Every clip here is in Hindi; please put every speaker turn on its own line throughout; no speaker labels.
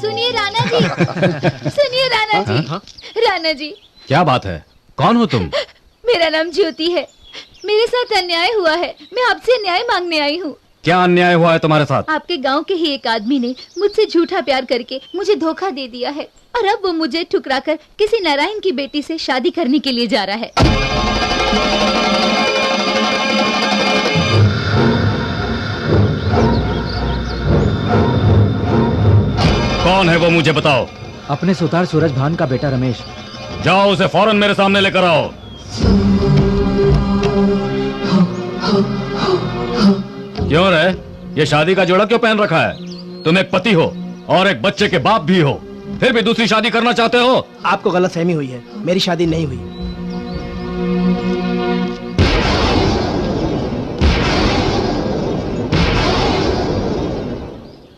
सुनिए राणा जी, सुनिए राणा जी। राणा जी,
क्या बात है? कौन हो तुम?
मेरा नाम ज्योति है। मेरे साथ अन्याय हुआ है, मैं आपसे न्याय मांगने आई हूँ।
क्या अन्याय हुआ है तुम्हारे साथ?
आपके गांव के ही एक आदमी ने मुझसे झूठा प्यार करके मुझे धोखा दे दिया है और अब वो मुझे ठुकराकर किसी नारायण की बेटी से शादी करने के लिए जा रहा है।
कौन है वो, मुझे बताओ।
अपने सुतार सूरज भान का बेटा रमेश।
जाओ उसे फौरन मेरे सामने लेकर आओ। क्यों रे, ये शादी का जोड़ा क्यों पहन रखा है? तुम एक पति हो और एक बच्चे के बाप भी हो, फिर भी दूसरी शादी करना चाहते हो?
आपको गलतफहमी हुई है, मेरी शादी नहीं हुई।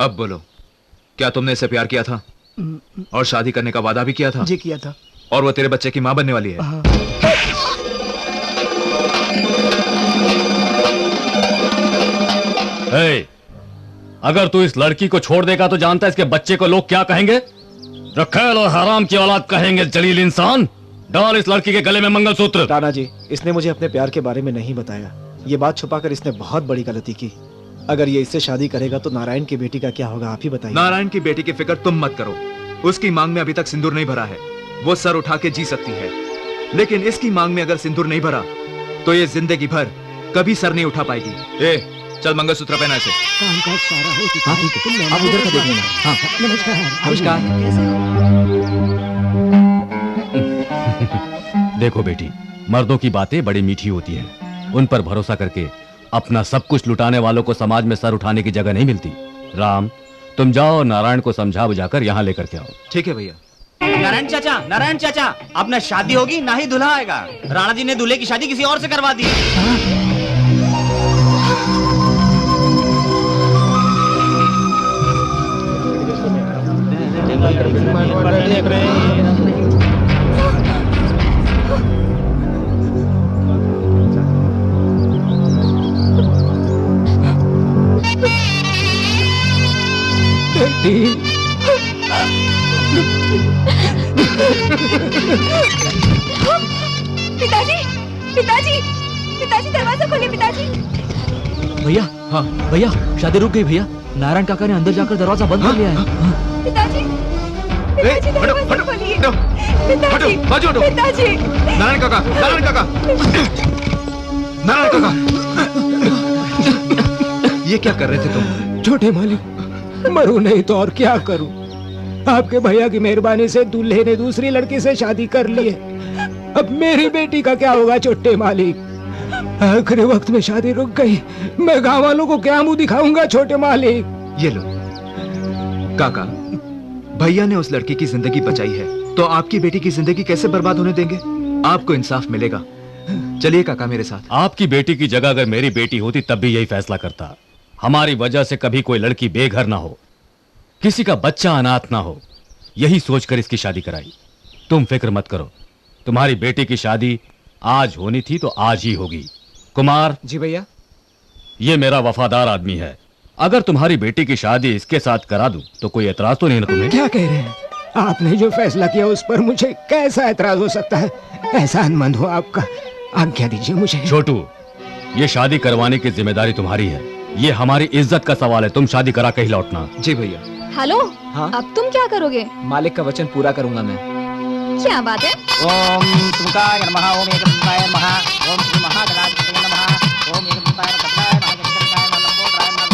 अब बोलो, क्या तुमने इससे प्यार किया था और शादी करने का वादा भी किया था?
जी किया था।
और वो तेरे बच्चे की मां बनने वाली है?
हे, अगर तू इस लड़की को छोड़ देगा तो जानता है इसके बच्चे को लोग क्या कहेंगे? रखेल और हराम की औलाद कहेंगे, जलील इंसान। डाल इस लड़की के गले में मंगलसूत्र।
राणा जी, इसने मुझे अपने प्यार के बारे में नहीं बताया। ये बात छुपाकर इसने बहुत बड़ी गलती की। अगर ये इससे शादी करेगा तो नारायण की बेटी का क्या होगा, आप ही बताइए।
नारायण की बेटी की फिक्र तुम मत करो। उसकी मांग में अभी तक सिंदूर नहीं भरा है। वो सर उठा के जी सकती है, लेकिन इसकी मांग में अगर सिंदूर नहीं भरा तो ये जिंदगी भर कभी सर नहीं उठा पाएगी। ए, चल मंगलसूत्र पहना इसे।
काम सारा हो चुका है।
आप उधर का देख लेना। हाँ,
नमस्कार।
देखो बेटी, मर्दों की बातें बड़ी मीठी होती हैं। उन पर भरोसा करके अपना सब कुछ लुटाने वालों को समाज में सर उठाने की जगह नहीं मिलती। राम, तुम जाओ और नारायण को समझा बुझाकर यहाँ लेकर के आओ।
ठीक है भैया।
नारायण चाचा, अब ना शादी होगी ना ही दूल्हा आएगा। राणा जी ने दूल्हे की शादी किसी और से करवा दी।
पिताजी, पिताजी, पिताजी, दरवाजा खोलिए पिताजी।
भैया, हाँ भैया, शादी रुक गई भैया। नारायण काका ने अंदर जाकर दरवाजा बंद कर लिया है।
पिताजी, पिताजी, दरवाजा खोलिए। पिताजी,
बाजू हटो।
पिताजी,
नारायण काका, नारायण काका, नारायण काका, ये क्या कर रहे थे तुम?
छोटे मालिक, मरूं नहीं तो और क्या करूं। आपके भैया की मेहरबानी से दूल्हे ने दूसरी लड़की से शादी कर ली है। अब मेरी बेटी का क्या होगा छोटे मालिक? आखिरी वक्त में शादी रुक गई, मैं गांव वालों को क्या मुंह दिखाऊंगा छोटे मालिक?
ये लो काका, भैया ने उस लड़की की जिंदगी बचाई है तो आपकी बेटी की जिंदगी कैसे बर्बाद होने देंगे? आपको इंसाफ मिलेगा। चलिए काका मेरे साथ।
आपकी बेटी की जगह अगर मेरी बेटी होती तब भी यही फैसला करता। हमारी वजह से कभी कोई लड़की बेघर ना हो, किसी का बच्चा अनाथ ना हो, यही सोचकर इसकी शादी कराई। तुम फिक्र मत करो, तुम्हारी बेटी की शादी आज होनी थी तो आज ही होगी। कुमार
जी भैया।
ये मेरा वफादार आदमी है, अगर तुम्हारी बेटी की शादी इसके साथ करा दूं तो कोई एतराज तो नहीं ना तुम्हें?
क्या कह रहे हैं? आपने जो फैसला किया उस पर मुझे कैसा एतराज हो सकता है? एहसानमंद हो आपका, आज्ञा दीजिए मुझे।
छोटू, ये शादी करवाने की जिम्मेदारी तुम्हारी है। ये हमारी इज्जत का सवाल है, तुम शादी करा के ही लौटना।
जी भैया।
हेलो,
हाँ?
अब तुम क्या करोगे?
मालिक का वचन पूरा करूंगा मैं।
क्या बात है?
ओम तुमकाय नमः, ओम एकदंताय नमः, ओम श्री महागणाधिपतये नमः, ओम एकदंताय नमः, महागणाधिपतये नमः, लंबोदराय नमः,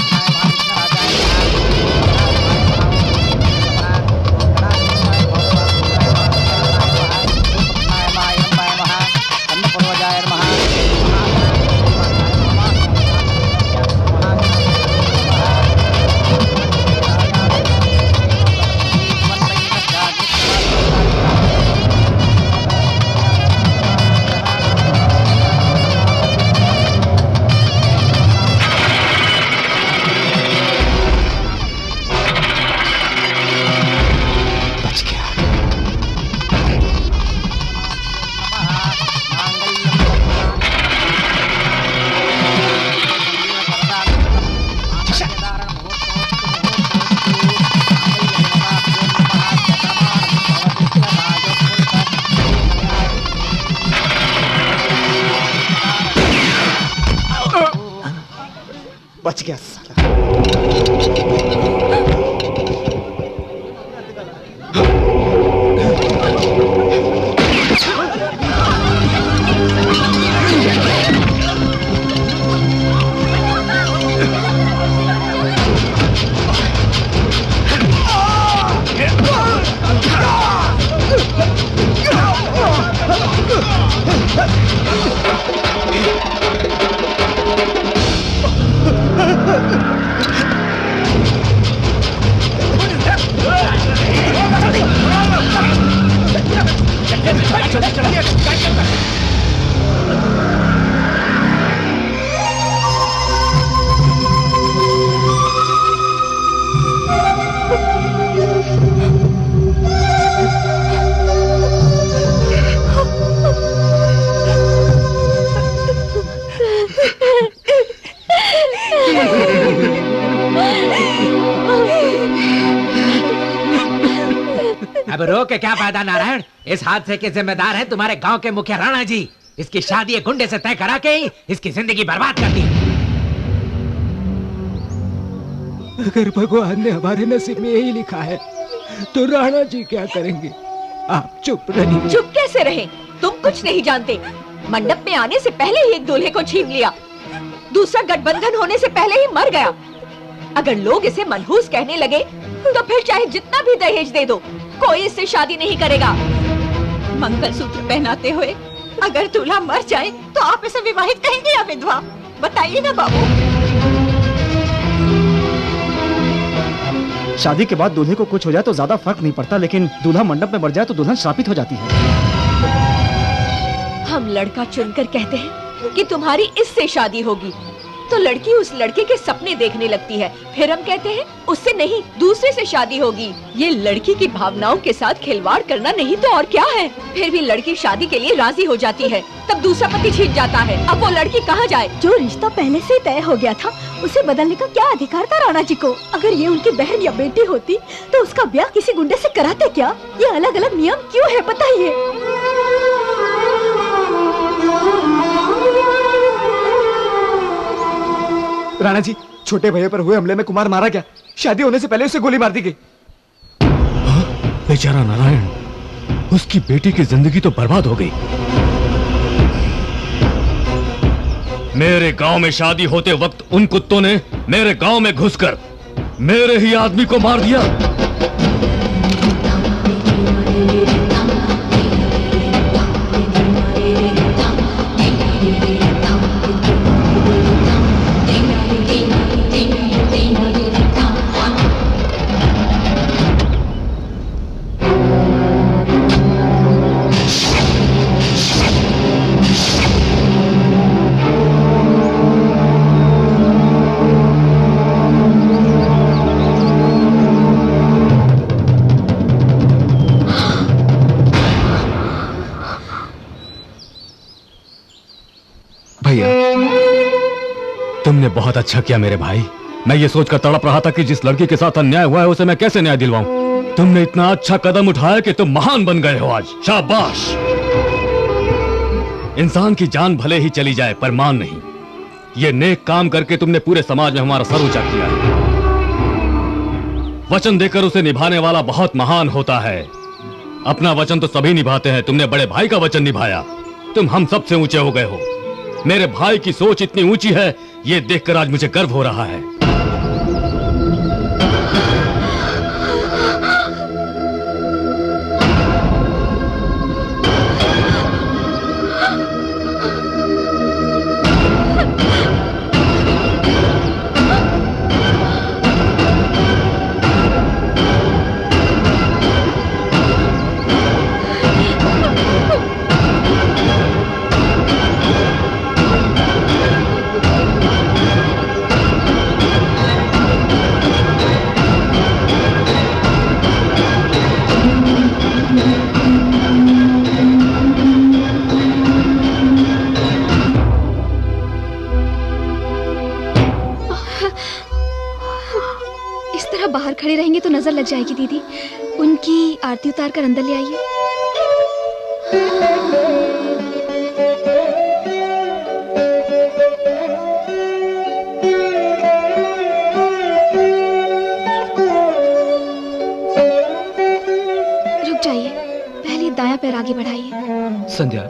महाविष्णुराजाय नमः, अन्नपूर्वजाय नमः।
बच गया साला।
अब रो के क्या फायदा नारायण? इस हादसे के जिम्मेदार है तुम्हारे गांव के मुखिया राणा जी। इसकी शादी एक गुंडे से तय करा के ही इसकी जिंदगी बर्बाद कर दी।
अगर भगवान ने हमारे नसीब में यही लिखा है तो राणा जी क्या करेंगे? आप चुप रहिए।
चुप कैसे रहे? तुम कुछ नहीं जानते। मंडप में आने से पहले ही एक दूल्हे को छीन लिया, दूसरा गठबंधन होने से पहले ही मर गया। अगर लोग इसे मनहूस कहने लगे तो फिर चाहे जितना भी दहेज दे दो, कोई इससे शादी नहीं करेगा। मंगलसूत्र पहनाते हुए अगर दूल्हा मर जाए तो आप इसे विवाहित कहेंगे या विधवा? बताइए ना बाबू।
शादी के बाद दूल्हे को कुछ हो जाए तो ज्यादा फर्क नहीं पड़ता, लेकिन दूल्हा मंडप में मर जाए तो दुल्हन श्रापित हो जाती है।
हम लड़का चुनकर कहते हैं कि तुम्हारी इससे शादी होगी, तो लड़की उस लड़के के सपने देखने लगती है। फिर हम कहते हैं उससे नहीं, दूसरे से शादी होगी। ये लड़की की भावनाओं के साथ खिलवाड़ करना नहीं तो और क्या है? फिर भी लड़की शादी के लिए राजी हो जाती है, तब दूसरा पति छीन जाता है। अब वो लड़की कहाँ जाए?
जो रिश्ता पहले से तय हो गया था उसे बदलने का क्या अधिकार था राणा जी को? अगर ये उनकी बहन या बेटी होती तो उसका ब्याह किसी गुंडे से कराते क्या? ये अलग अलग नियम क्यों है बताइए?
राणा जी, छोटे भैया पर हुए हमले में कुमार मारा गया। शादी होने से पहले उसे गोली मार दी गई।
बेचारा नारायण, उसकी बेटी की जिंदगी तो बर्बाद हो गई। मेरे गांव में शादी होते वक्त उन कुत्तों ने मेरे गांव में घुसकर मेरे ही आदमी को मार दिया। भैया, तुमने बहुत अच्छा किया मेरे भाई। मैं ये सोचकर तड़प रहा था कि जिस लड़की के साथ अन्याय हुआ है उसे मैं कैसे न्याय दिलवाऊं। तुमने इतना अच्छा कदम उठाया कि तुम महान बन गए हो आज। शाबाश। इंसान की जान भले ही चली जाए पर मान नहीं। ये नेक काम करके तुमने पूरे समाज में हमारा सर ऊंचा किया है। वचन देकर उसे निभाने वाला बहुत महान होता है। अपना वचन तो सभी निभाते हैं, तुमने बड़े भाई का वचन निभाया। तुम हम सबसे ऊंचे हो गए हो। मेरे भाई की सोच इतनी ऊंची है, ये देखकर आज मुझे गर्व हो रहा है।
बाहर खड़े रहेंगे तो नजर लग जाएगी दीदी। उनकी आरती उतार कर अंदर ले आइए। अपना पैर आगे बढ़ाइए।
संध्या,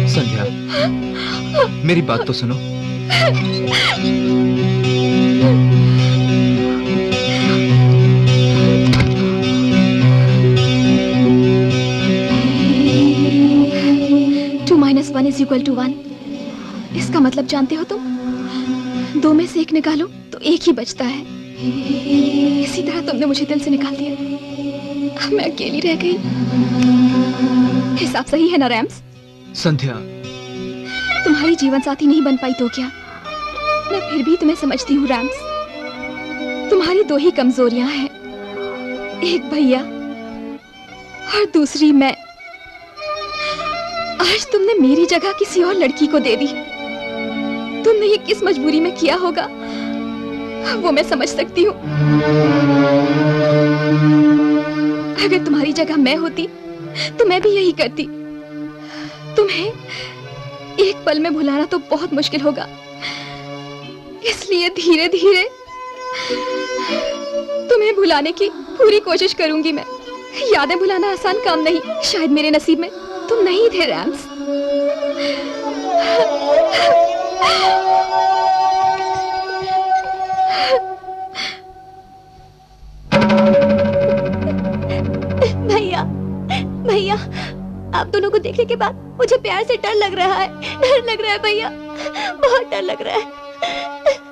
संध्या, मेरी बात तो सुनो।
Two minus 1 is equal to 1। इसका मतलब जानते हो तुम? 2 में से 1 निकालो तो 1 ही बचता है। इसी तरह तुमने मुझे दिल से निकाल दिया। अब मैं अकेली रह गई। हिसाब सही है ना रैम्स?
संध्या,
तुम्हारी जीवन साथी नहीं बन पाई तो क्या, मैं फिर भी तुम्हें समझती हूँ रैम्स। तुम्हारी 2 ही कमजोरियां हैं, एक भैया और दूसरी मैं। आज तुमने मेरी जगह किसी और लड़की को दे दी। तुमने ये किस मजबूरी में किया होगा वो मैं समझ सकती हूँ। अगर तुम्हारी जगह मैं होती तो मैं भी यही करती। तुम्हें एक पल में भुलाना तो बहुत मुश्किल होगा, इसलिए धीरे धीरे तुम्हें भुलाने की पूरी कोशिश करूंगी मैं। यादें भुलाना आसान काम नहीं, शायद मेरे नसीब में तुम नहीं थे रैम्स।
भैया, भैया, आप दोनों को देखने के बाद मुझे प्यार से डर लग रहा है। डर लग रहा है भैया, बहुत डर लग रहा है।